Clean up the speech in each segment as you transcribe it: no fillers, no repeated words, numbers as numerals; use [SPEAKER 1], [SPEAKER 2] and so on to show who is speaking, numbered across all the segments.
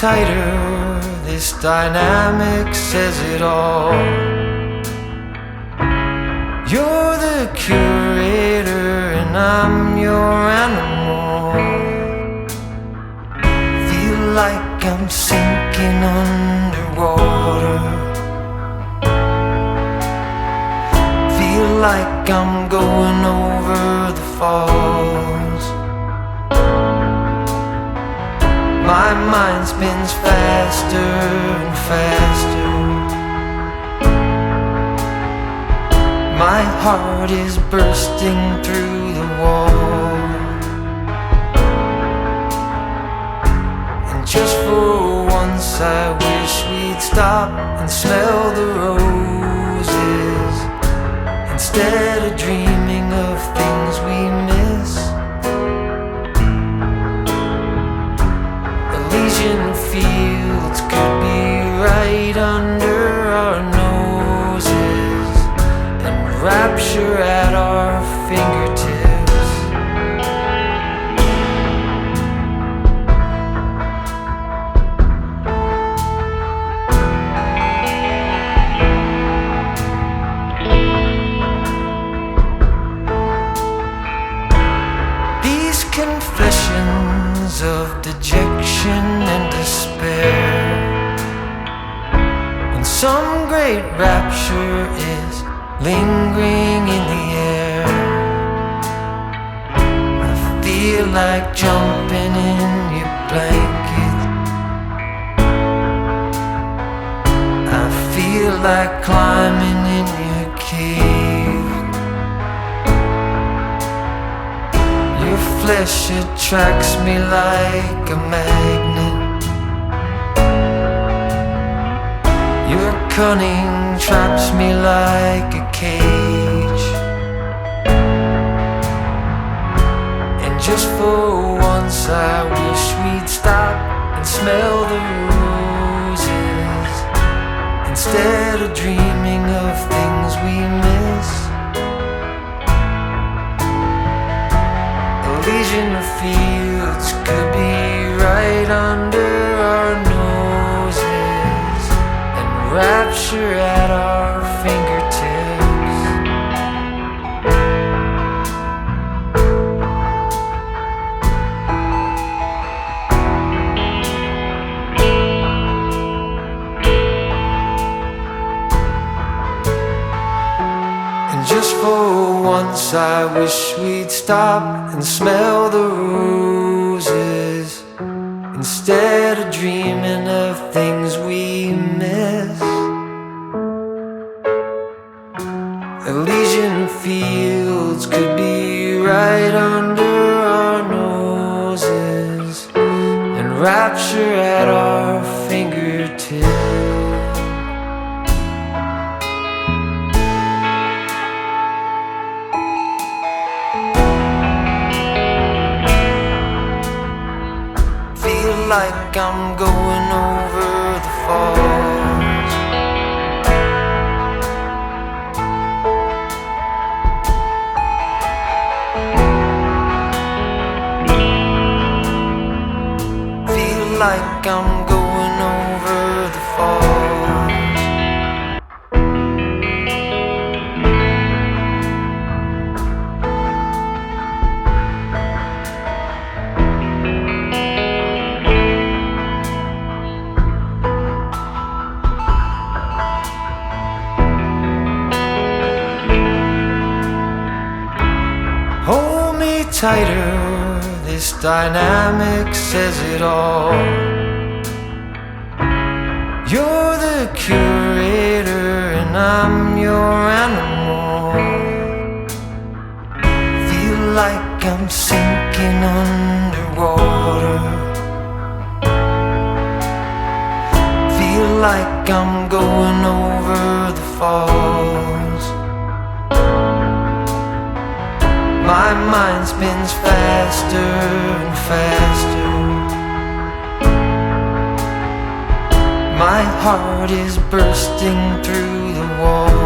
[SPEAKER 1] tighter, this dynamic says it all. You're the curator and I'm your animal. Feel like I'm sinking underwater. Feel like I'm going over the falls. My mind spins faster and faster. My heart is bursting through the wall. And just for once I wish we'd stop and smell the roses, instead of dreaming of things we miss. Elysian fields could be right under our noses, and rapture at our fingertips. These confessions of dejection and despair, when some great rapture is lingering in the air, I feel like jumping in your blanket. I feel like climbing in your cave. Your flesh attracts me like a magnet. Your cunning traps me like a cage. And just for once I wish we'd stop and smell the roses, instead of dreaming of things we miss. Elysian fields could be right under our noses, and rapture at our fingertips. And just for once I wish we'd stop and smell the roses, instead of dreaming of things we miss. Elysian fields could be right under our noses, and rapture at our fingertips. Like I'm going over the falls. Feel like I'm going over the falls. Hold me tighter, this dynamic says it all. You're the curator and I'm your animal. Feel like I'm sinking underwater. Feel like I'm going over the falls. My mind spins faster and faster. My heart is bursting through the wall.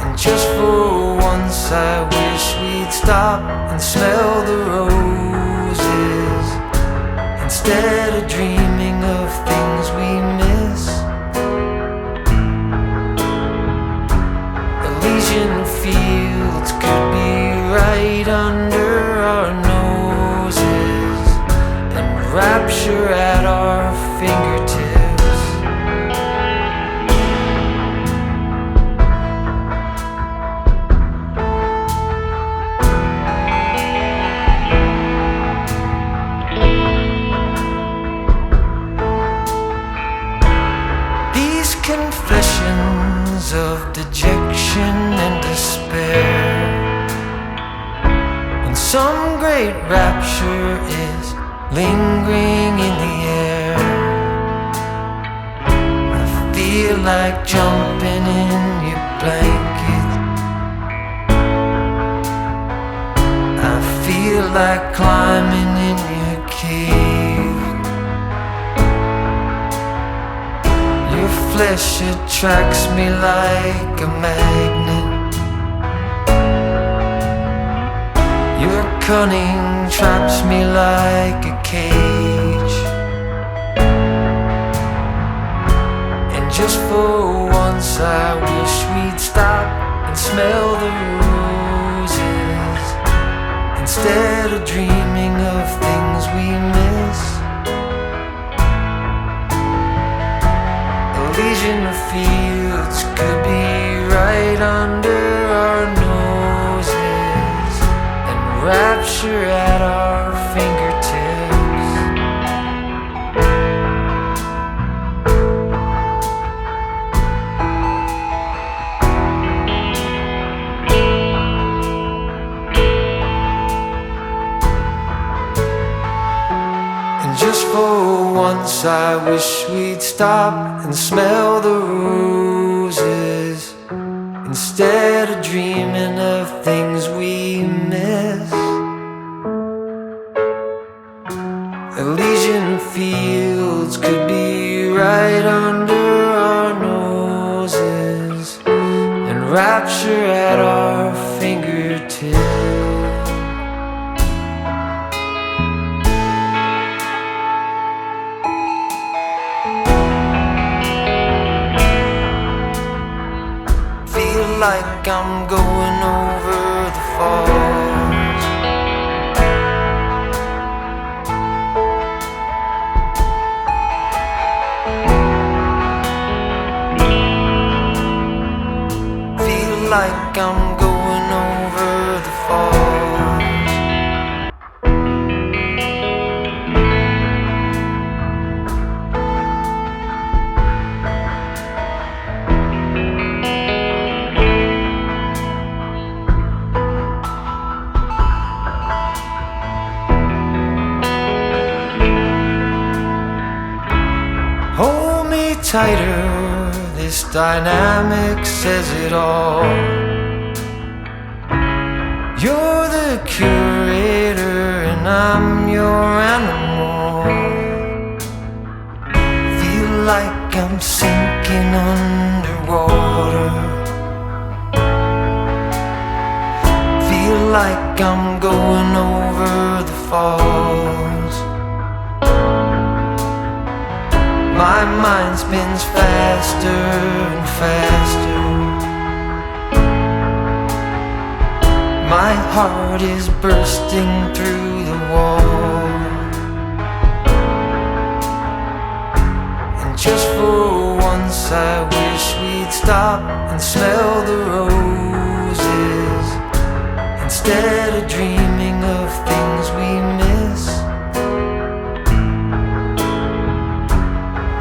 [SPEAKER 1] And just for once I wish we'd stop and smell the roses, instead of dreaming of things we miss. Elysian fields could be right under our noses, and rapture at our fingertips. Confessions of dejection and despair, when some great rapture is lingering in the air. I feel like jumping in your blanket. I feel like climbing in your cave. Flesh attracts me like a magnet. Your cunning traps me like a cage. And just for once I wish we'd stop and smell the roses, instead of dreaming of things we miss. Elysian fields could be right under our noses, and rapture at our fingertips. And just for once I wish we'd stop and smell the roses, instead of dreaming of things we miss. Elysian fields could be right under our noses, and rapture at our fingertips. Like I'm going over the falls. Feel like I'm going over the falls. Hold me tighter, this dynamic says it all. You're the curator and I'm your animal. Feel like I'm sinking underwater. Feel like I'm going over the falls. My mind spins faster and faster. My heart is bursting through the wall. And just for once I wish we'd stop and smell the roses, instead of dreaming of things we miss.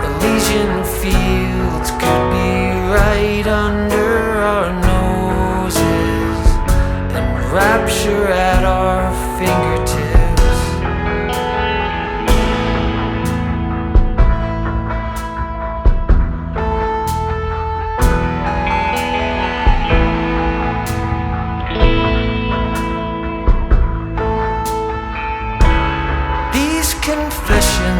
[SPEAKER 1] Elysian fields could be right under our noses, and rapture at our fingertips. These confessions